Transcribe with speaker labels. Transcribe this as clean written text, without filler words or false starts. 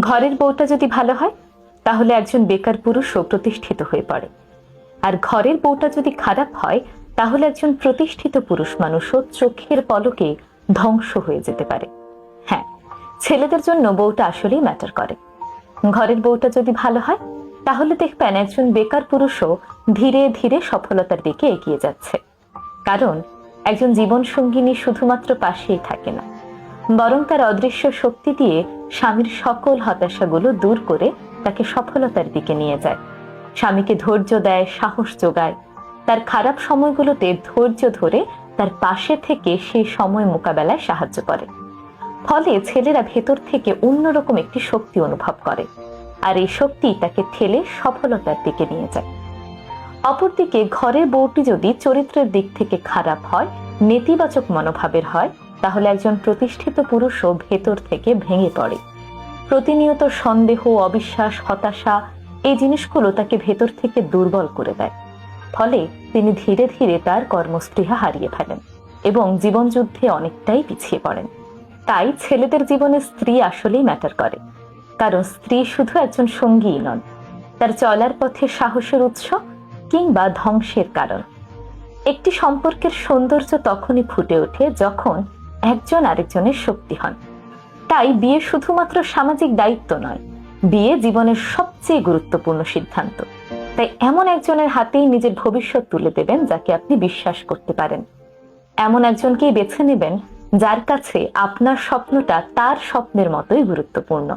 Speaker 1: ঘরের বউটা যদি ভালো হয় তাহলে একজন বেকার পুরুষও প্রতিষ্ঠিত হয়ে পড়ে, আর ঘরের বউটা যদি খারাপ হয় তাহলে একজন প্রতিষ্ঠিত পুরুষ মানুষও চোখের পলকে ধ্বংস হয়ে যেতে পারে। হ্যাঁ, ছেলেদের জন্য বউটা আসলেই ম্যাটার করে। ঘরের বউটা যদি ভালো হয় তাহলে দেখবেন একজন বেকার পুরুষও ধীরে ধীরে সফলতার দিকে এগিয়ে যাচ্ছে। কারণ একজন জীবন সঙ্গিনী শুধুমাত্র পাশেই থাকে না, বরং তার অদৃশ্য শক্তি দিয়ে স্বামীর সকল হতাশাগুলো দূর করে তাকে সফলতার দিকে নিয়ে যায়। স্বামীকে ধৈর্য দেয়, সাহস যোগায়, তার খারাপ সময়গুলোতে ধৈর্য ধরে তার পাশে থেকে সেই সময় মোকাবেলায় সাহায্য করে। ফলে ছেলেরা ভেতর থেকে অন্যরকম একটি শক্তি অনুভব করে, আর এই শক্তি তাকে ঠেলে সফলতার দিকে নিয়ে যায়। অপরদিকে ঘরের বউটি যদি চরিত্রের দিক থেকে খারাপ হয়, নেতিবাচক মনোভাবের হয়, তাহলে একজন প্রতিষ্ঠিত পুরুষও ভেতর থেকে ভেঙে পড়ে। প্রতিনিয়ত সন্দেহ, অবিশ্বাস, হতাশা এই জিনিসগুলো তাকে ভেতর থেকে দুর্বল করে দেয়। ফলে তিনি ধীরে ধীরে তার কর্মস্পৃহা হারিয়ে ফেলেন এবং জীবনযুদ্ধে অনেকটাই পিছিয়ে পড়েন। তাই ছেলেদের জীবনে স্ত্রী আসলেই ম্যাটার করে, কারণ স্ত্রী শুধু একজন সঙ্গীই নন, তার চলার পথে সাহসের উৎস কিংবা ধ্বংসের কারণ। একটি সম্পর্কের সৌন্দর্য তখনই ফুটে ওঠে যখন একজন আরেকজনের শক্তি হন। তাই বিয়ে শুধুমাত্র সামাজিক দায়িত্ব নয়, বিয়ে জীবনের সবচেয়ে গুরুত্বপূর্ণ সিদ্ধান্ত। তাই এমন একজনের হাতেই নিজের ভবিষ্যৎ তুলে দেবেন যাকে আপনি বিশ্বাস করতে পারেন। এমন একজনকেই বেছে নেবেন যার কাছে আপনার স্বপ্নটা তার স্বপ্নের মতোই গুরুত্বপূর্ণ।